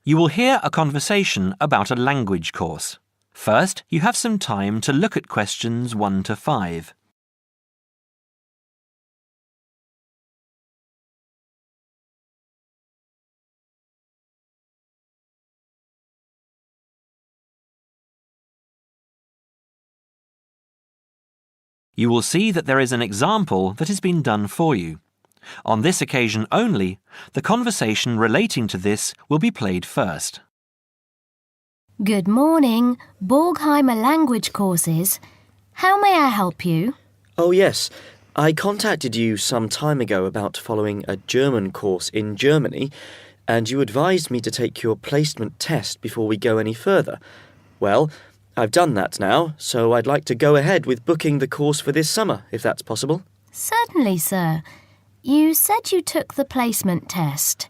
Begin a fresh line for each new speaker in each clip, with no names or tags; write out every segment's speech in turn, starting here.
You will hear a conversation about a language course. First, you have some time to look at questions 1 to 5. You will see that there is an example that has been done for you. On this occasion only, the conversation relating to this will be played first.
Good morning, Borgheimer Language Courses. How may I help you?
Oh yes, I contacted you some time ago about following a German course in Germany, and you advised me to take your placement test before we go any further. Well, I've done that now, so I'd like to go ahead with booking the course for this summer, if that's possible.
Certainly, sir. You said you took the placement test.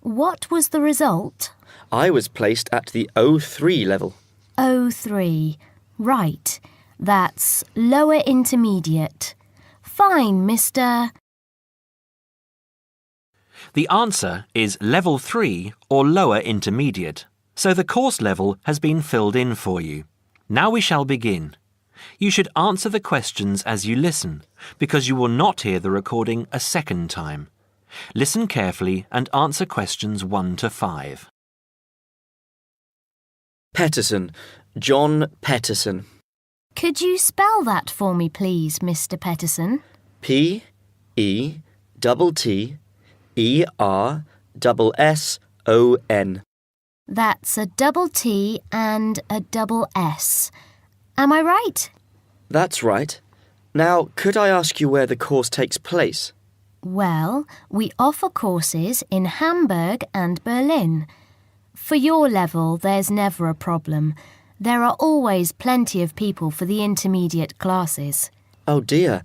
What was the result?
I was placed at the O3 level.
O3. Right. That's lower intermediate. Fine, Mr.
The answer is Level 3 or Lower Intermediate, so the course level has been filled in for you. Now we shall begin. You should answer the questions as you listen, because you will not hear the recording a second time. Listen carefully and answer questions 1 to 5.
Petterson. John Petterson.
Could you spell that for me, please, Mr. Petterson?
P-E-T-T-E-R-S-S-O-N.
That's a double T and a double S. Am I right?
That's right. Now, could I ask you where the course takes place?
Well, we offer courses in Hamburg and Berlin. For your level, there's never a problem. There are always plenty of people for the intermediate classes.
Oh dear.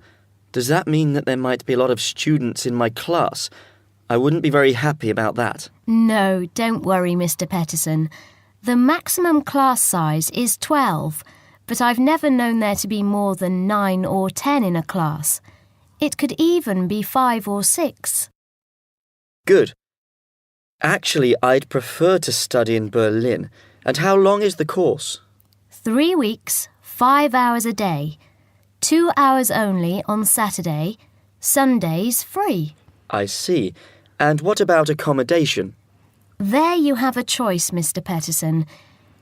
Does that mean that there might be a lot of students in my class? I wouldn't be very happy about that.
No, don't worry, Mr. Petterson. The maximum class size is 12, but I've never known there to be more than 9 or 10 in a class. It could even be 5 or 6.
Good. Actually, I'd prefer to study in Berlin. And how long is the course?
3 weeks, 5 hours a day. 2 hours only on Saturday. Sundays free.
I see. And what about accommodation?
There you have a choice, Mr. Petterson.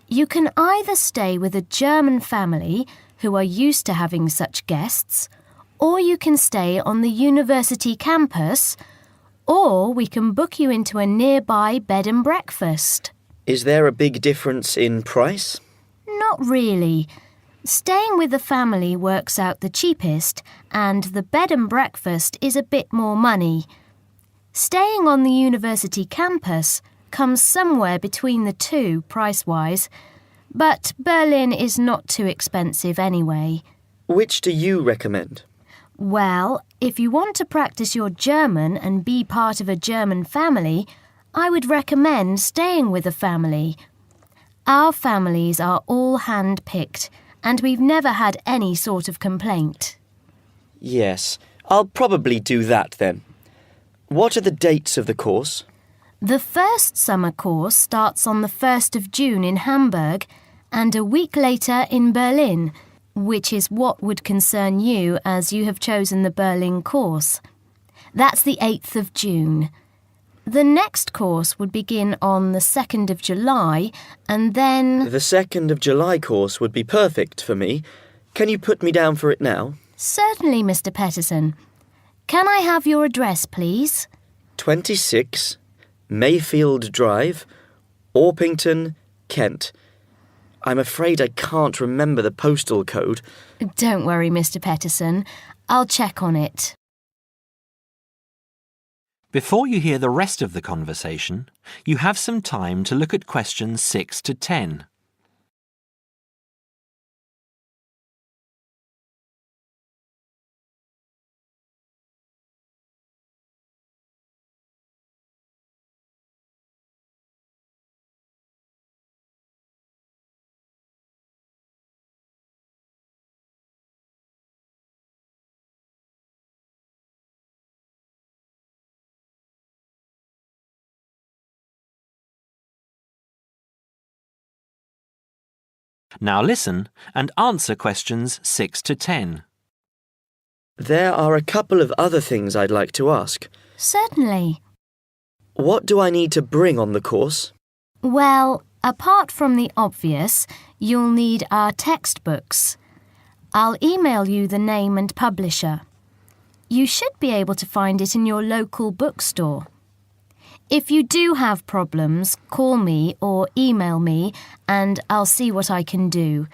You can either stay with a German family who are used to having such guests, or you can stay on the university campus, or we can book you into a nearby bed and breakfast.
Is there a big difference in price?
Not really. Staying with the family works out the cheapest, and the bed and breakfast is a bit more money. Staying on the university campus comes somewhere between the two price-wise, but Berlin is not too expensive anyway.
Which do you recommend?
Well, if you want to practice your German and be part of a German family, I would recommend staying with a family. Our families are all hand-picked, and we've never had any sort of complaint.
Yes, I'll probably do that then. What are the dates of the course?
The first summer course starts on the 1st of June in Hamburg and a week later in Berlin, which is what would concern you as you have chosen the Berlin course. That's the 8th of June. The next course would begin on the 2nd of July and then...
The 2nd of July course would be perfect for me. Can you put me down for it now?
Certainly, Mr. Petterson. Can I have your address, please?
26 Mayfield Drive, Orpington, Kent. I'm afraid I can't remember the postal code.
Don't worry, Mr. Petterson. I'll check on it.
Before you hear the rest of the conversation, you have some time to look at questions 6 to 10. Now listen and answer questions 6 to 10.
There are a couple of other things I'd like to ask.
Certainly.
What do I need to bring on the course?
Well, apart from the obvious, you'll need our textbooks. I'll email you the name and publisher. You should be able to find it in your local bookstore. If you do have problems, call me or email me and I'll see what I can do.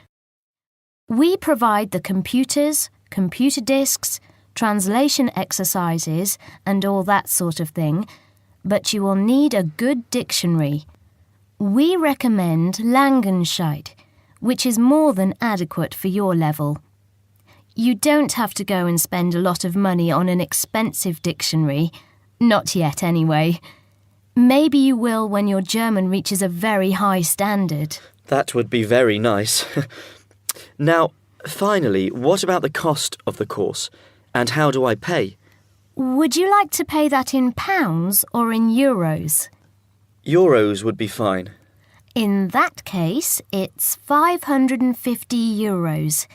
We provide the computers, computer disks, translation exercises and all that sort of thing, but you will need a good dictionary. We recommend Langenscheidt, which is more than adequate for your level. You don't have to go and spend a lot of money on an expensive dictionary. Not yet, anyway. Maybe you will when your German reaches a very high standard.
That would be very nice. Now, finally, what about the cost of the course? And how do I pay?
Would you like to pay that in pounds or in euros?
Euros would be fine.
In that case, it's 550 euros.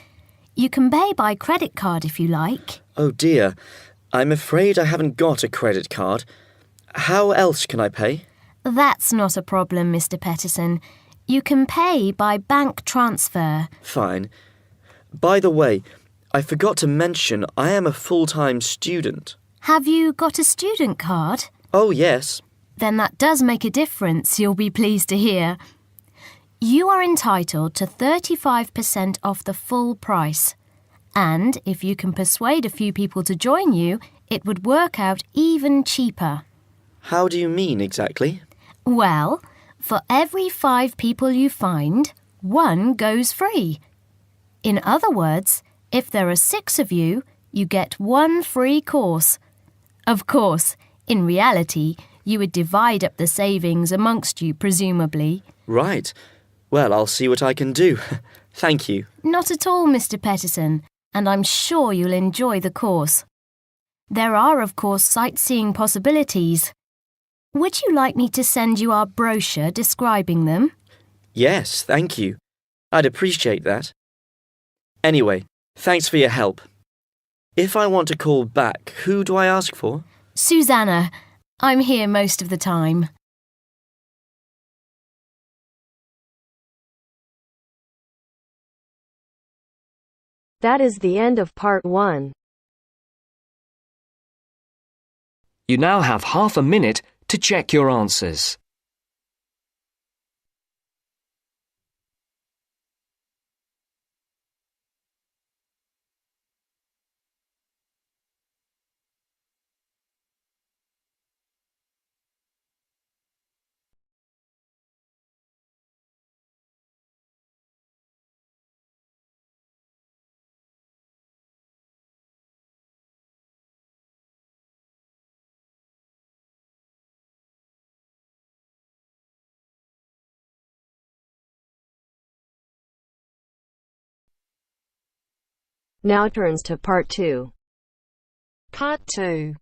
You can pay by credit card if you like.
Oh dear, I'm afraid I haven't got a credit card. How else can I pay?
That's not a problem, Mr. Peterson. You can pay by bank transfer.
Fine. By the way, I forgot to mention I am a full-time student.
Have you got a student card?
Oh, yes.
Then that does make a difference, you'll be pleased to hear. You are entitled to 35% off the full price. And if you can persuade a few people to join you, it would work out even cheaper.
How do you mean exactly?
Well, for every 5 people you find, 1 goes free. In other words, if there are 6 of you, you get 1 free course. Of course, in reality, you would divide up the savings amongst you, presumably.
Right. Well, I'll see what I can do. Thank you.
Not at all, Mr. Peterson, and I'm sure you'll enjoy the course. There are, of course, sightseeing possibilities. Would you like me to send you our brochure describing them?
Yes, thank you. I'd appreciate that. Anyway, thanks for your help. If I want to call back, who do I ask for?
Susanna. I'm here most of the time.
That is the end of part 1.
You now have half a minute to check your answers.
Now turns to part 2.
Part 2.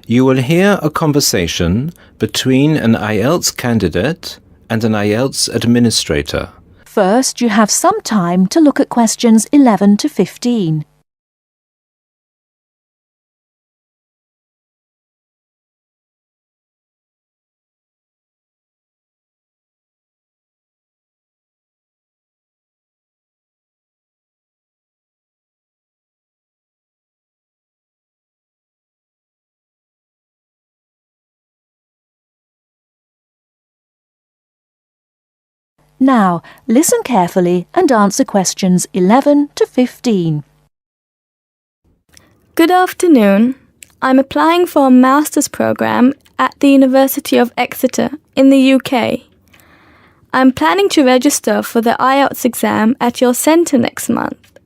You will hear a conversation between an IELTS candidate and an IELTS administrator.
First, you have some time to look at questions 11 to 15. Now, listen carefully and answer questions 11 to 15.
Good afternoon. I'm applying for a master's program at the University of Exeter in the UK. I'm planning to register for the IELTS exam at your centre next month.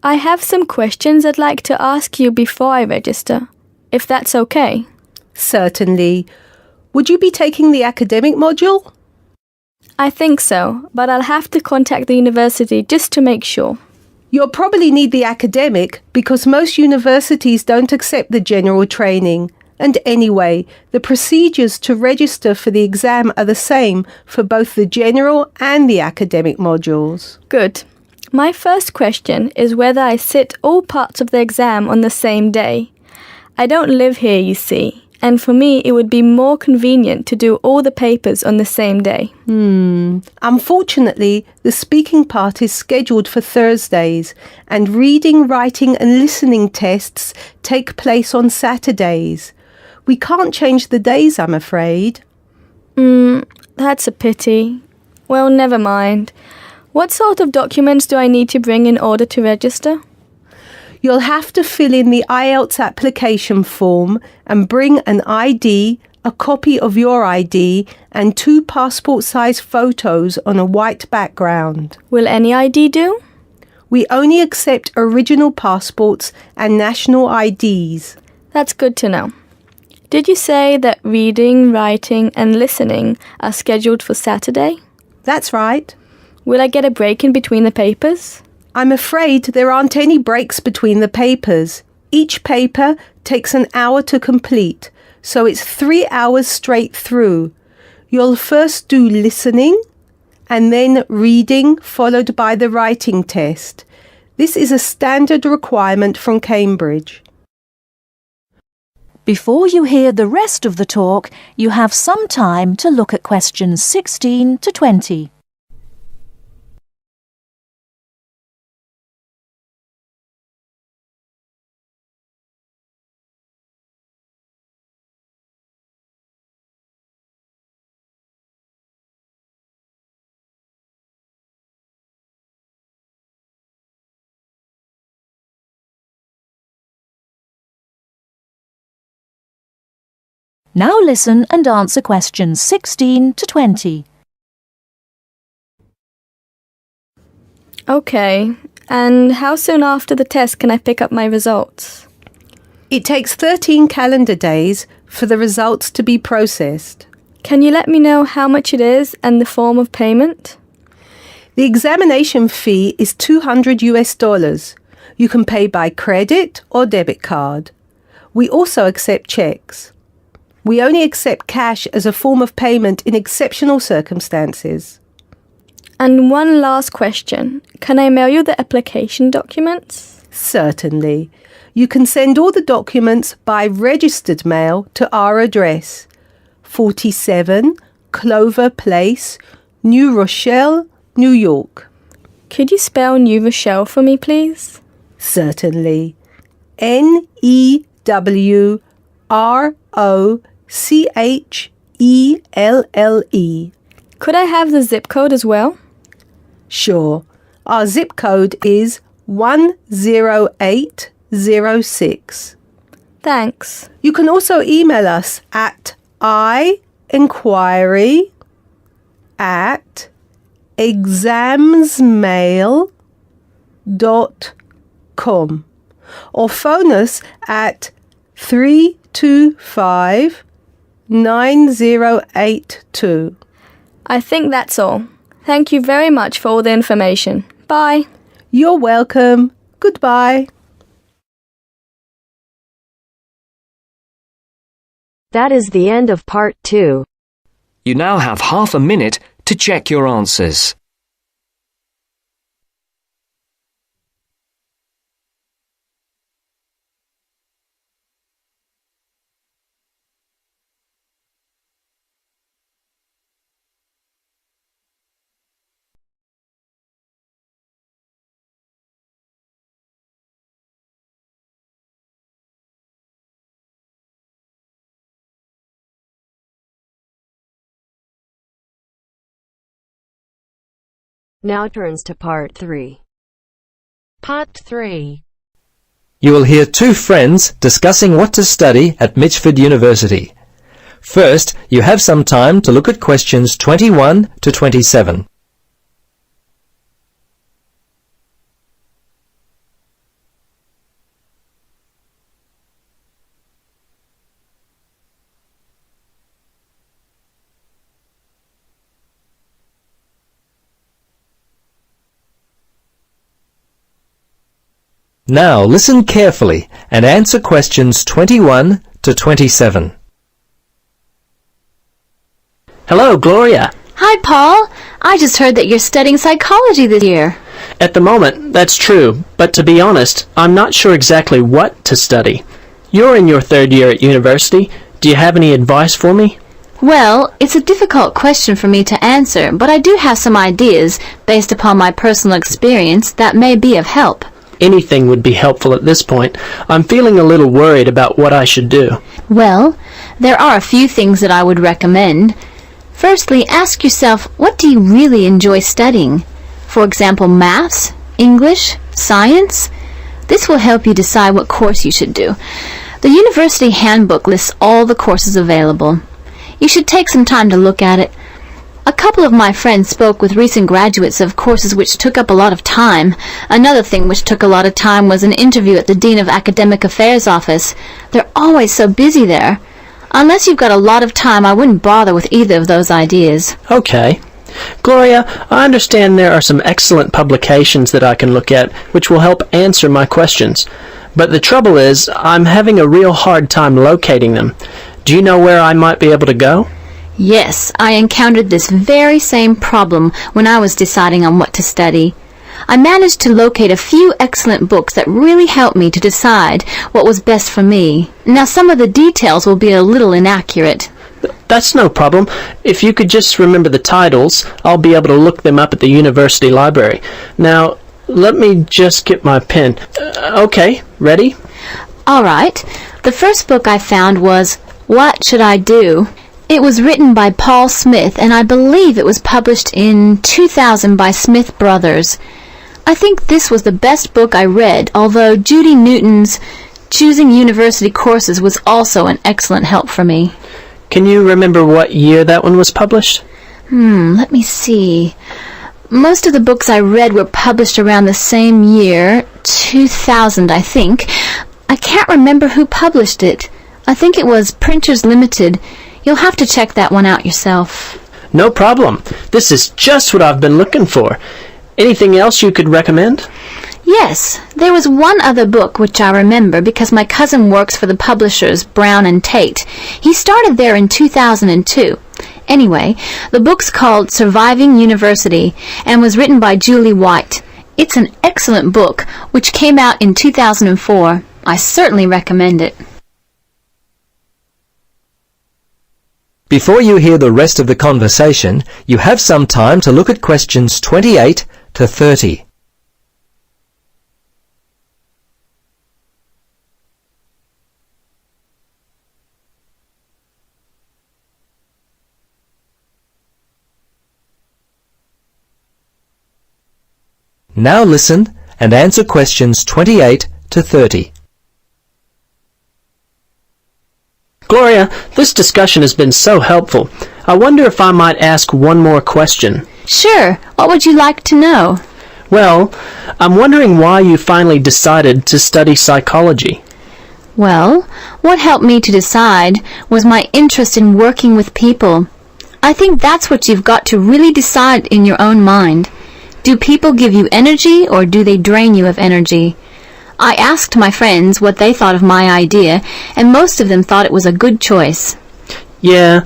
I have some questions I'd like to ask you before I register, if that's okay.
Certainly. Would you be taking the academic module?
I think so, but I'll have to contact the university just to make sure.
You'll probably need the academic because most universities don't accept the general training, And anyway, the procedures to register for the exam are the same for both the general and the academic modules.
Good. My first question is whether I sit all parts of the exam on the same day. I don't live here, you see, and for me it would be more convenient to do all the papers on the same day.
Unfortunately, the speaking part is scheduled for Thursdays, and reading, writing and listening tests take place on Saturdays. We can't change the days, I'm afraid.
That's a pity. Well, never mind. What sort of documents do I need to bring in order to register?
You'll have to fill in the IELTS application form and bring an ID, a copy of your ID, and 2 passport-size photos on a white background.
Will any ID do?
We only accept original passports and national IDs.
That's good to know. Did you say that reading, writing and listening are scheduled for Saturday?
That's right.
Will I get a break in between the papers?
I'm afraid there aren't any breaks between the papers. Each paper takes an hour to complete, so it's 3 hours straight through. You'll first do listening and then reading, followed by the writing test. This is a standard requirement from Cambridge.
Before you hear the rest of the talk, you have some time to look at questions 16 to 20. Now listen and answer questions 16 to 20.
Okay, and how soon after the test can I pick up my results?
It takes 13 calendar days for the results to be processed.
Can you let me know how much it is and the form of payment?
The examination fee is $200. You can pay by credit or debit card. We also accept checks. We only accept cash as a form of payment in exceptional circumstances.
And one last question. Can I mail you the application documents?
Certainly. You can send all the documents by registered mail to our address, 47 Clover Place, New Rochelle, New York.
Could you spell New Rochelle for me, please?
Certainly. Newrochle.
Could I have the zip code as well?
Sure. Our zip code is 10806.
Thanks.
You can also email us at inquiry@examsmail.com or phone us at 325-9082.
I think that's all. Thank you very much for all the information. Bye.
You're welcome. Goodbye.
That is the end of part 2.
You now have half a minute to check your answers.
Now turns to part 3. Part 3.
You will hear two friends discussing what to study at Mitchford University. First, you have some time to look at questions 21 to 27. Now listen carefully and answer questions 21 to 27.
Hello, Gloria.
Hi, Paul. I just heard that you're studying psychology this year.
At the moment, that's true, but to be honest, I'm not sure exactly what to study. You're in your third year at university. Do you have any advice for me?
Well, it's a difficult question for me to answer, but I do have some ideas, based upon my personal experience, that may be of help.
Anything would be helpful at this point. I'm feeling a little worried about what I should do.
Well, there are a few things that I would recommend. Firstly, ask yourself, what do you really enjoy studying? For example, maths, English, science? This will help you decide what course you should do. The university handbook lists all the courses available. You should take some time to look at it. A couple of my friends spoke with recent graduates of courses which took up a lot of time. Another thing which took a lot of time was an interview at the Dean of Academic Affairs office. They're always so busy there. Unless you've got a lot of time, I wouldn't bother with either of those ideas.
Okay. Gloria, I understand there are some excellent publications that I can look at which will help answer my questions. But the trouble is, I'm having a real hard time locating them. Do you know where I might be able to go?
Yes, I encountered this very same problem when I was deciding on what to study. I managed to locate a few excellent books that really helped me to decide what was best for me. Now, some of the details will be a little inaccurate.
That's no problem. If you could just remember the titles, I'll be able to look them up at the university library. Now, let me just get my pen. Okay, ready?
All right. The first book I found was What Should I Do? It was written by Paul Smith, and I believe it was published in 2000 by Smith Brothers. I think this was the best book I read, although Judy Newton's Choosing University Courses was also an excellent help for me.
Can you remember what year that one was published?
Let me see. Most of the books I read were published around the same year, 2000, I think. I can't remember who published it. I think it was Printers Limited. You'll have to check that one out yourself.
No problem. This is just what I've been looking for. Anything else you could recommend?
Yes, there was one other book which I remember because my cousin works for the publishers Brown and Tate. He started there in 2002. Anyway, the book's called Surviving University and was written by Julie White. It's an excellent book which came out in 2004. I certainly recommend it.
Before you hear the rest of the conversation, you have some time to look at questions 28 to 30. Now listen and answer questions 28 to 30.
Gloria, this discussion has been so helpful. I wonder if I might ask one more question.
Sure. What would you like to know?
Well, I'm wondering why you finally decided to study psychology.
Well, what helped me to decide was my interest in working with people. I think that's what you've got to really decide in your own mind. Do people give you energy or do they drain you of energy? I asked my friends what they thought of my idea, and most of them thought it was a good choice.
Yeah,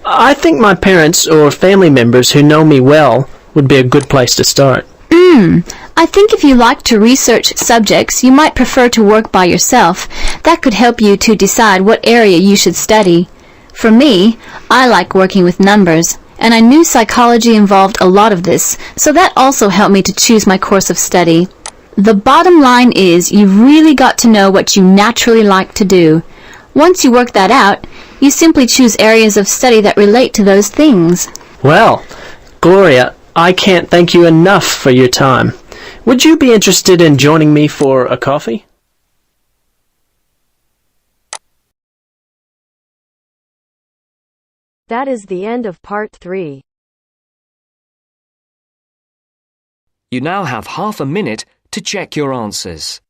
I think my parents or family members who know me well would be a good place to start.
I think if you like to research subjects, you might prefer to work by yourself. That could help you to decide what area you should study. For me, I like working with numbers, and I knew psychology involved a lot of this, so that also helped me to choose my course of study. The bottom line is you've really got to know what you naturally like to do. Once you work that out, you simply choose areas of study that relate to those things.
Well, Gloria, I can't thank you enough for your time. Would you be interested in joining me for a coffee?
That is the end of part 3.
You now have half a minute to check your answers.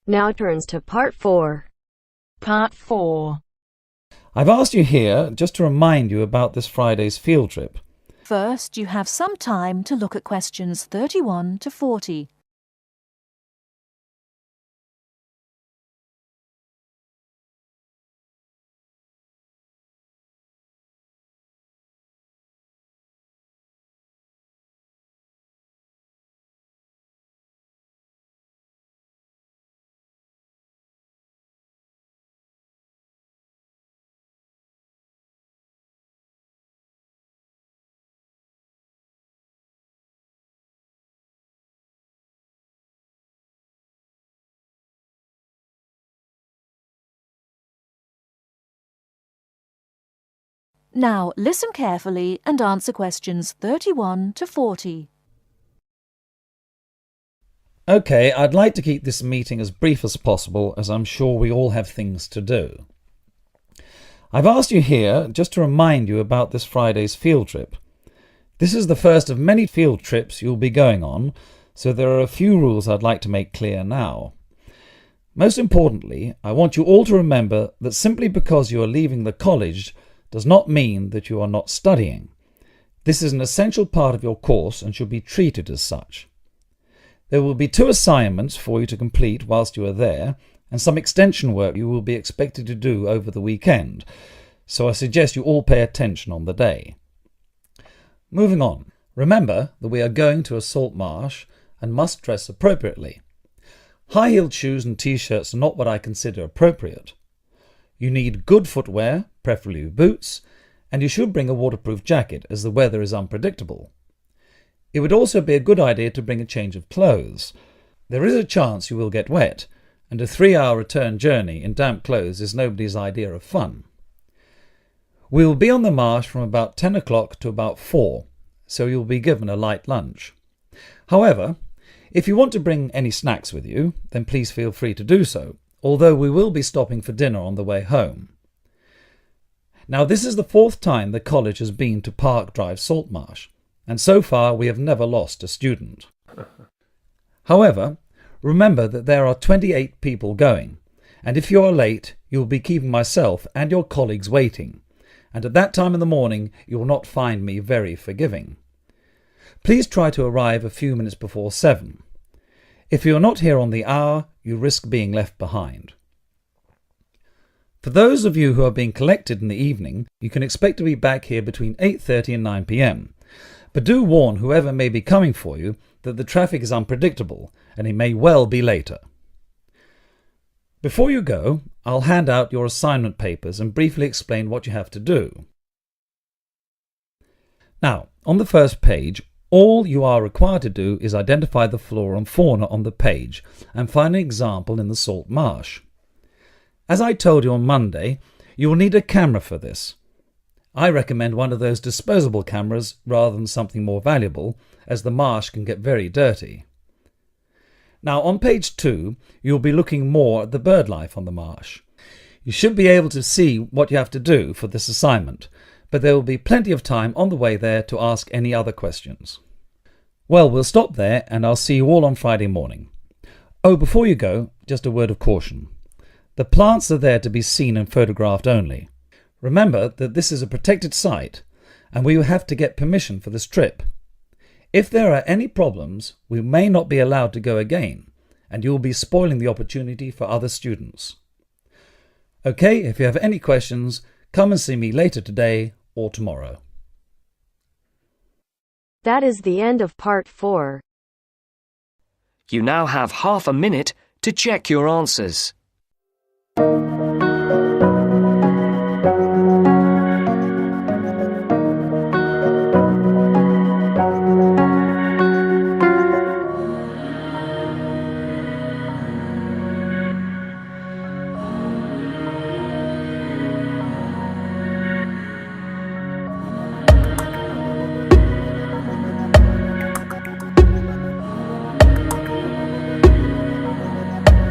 Now turns to Part 4.
Part 4.
I've asked you here just to remind you about this Friday's field trip.
First, you have some time to look at questions 31 to 40. Now, listen carefully and answer questions 31 to 40.
OK, I'd like to keep this meeting as brief as possible, as I'm sure we all have things to do. I've asked you here just to remind you about this Friday's field trip. This is the first of many field trips you'll be going on, so there are a few rules I'd like to make clear now. Most importantly, I want you all to remember that simply because you are leaving the college does not mean that you are not studying. This is an essential part of your course and should be treated as such. There will be 2 assignments for you to complete whilst you are there, and some extension work you will be expected to do over the weekend, so I suggest you all pay attention on the day. Moving on, remember that we are going to a salt marsh and must dress appropriately. High-heeled shoes and t-shirts are not what I consider appropriate. You need good footwear, preferably boots, and you should bring a waterproof jacket as the weather is unpredictable. It would also be a good idea to bring a change of clothes. There is a chance you will get wet, and a 3-hour return journey in damp clothes is nobody's idea of fun. We will be on the marsh from about 10 o'clock to about 4, so you will be given a light lunch. However, if you want to bring any snacks with you, then please feel free to do so, although we will be stopping for dinner on the way home. Now, this is the 4th time the college has been to Park Drive Saltmarsh, and so far we have never lost a student. However, remember that there are 28 people going, and if you are late, you will be keeping myself and your colleagues waiting, and at that time in the morning you will not find me very forgiving. Please try to arrive a few minutes before 7. If you are not here on the hour, you risk being left behind. For those of you who are being collected in the evening, you can expect to be back here between 8:30 and 9 p.m. But do warn whoever may be coming for you that the traffic is unpredictable and it may well be later. Before you go, I'll hand out your assignment papers and briefly explain what you have to do. Now, on the first page, all you are required to do is identify the flora and fauna on the page and find an example in the salt marsh. As I told you on Monday, you will need a camera for this. I recommend one of those disposable cameras rather than something more valuable, as the marsh can get very dirty. Now, on page 2, you'll be looking more at the bird life on the marsh. You should be able to see what you have to do for this assignment, but there will be plenty of time on the way there to ask any other questions. Well, we'll stop there and I'll see you all on Friday morning. Oh, before you go, just a word of caution. The plants are there to be seen and photographed only. Remember that this is a protected site and we will have to get permission for this trip. If there are any problems, we may not be allowed to go again, and you will be spoiling the opportunity for other students. Okay, if you have any questions, come and see me later today or tomorrow.
That is the end of Part 4.
You now have half a minute to check your answers.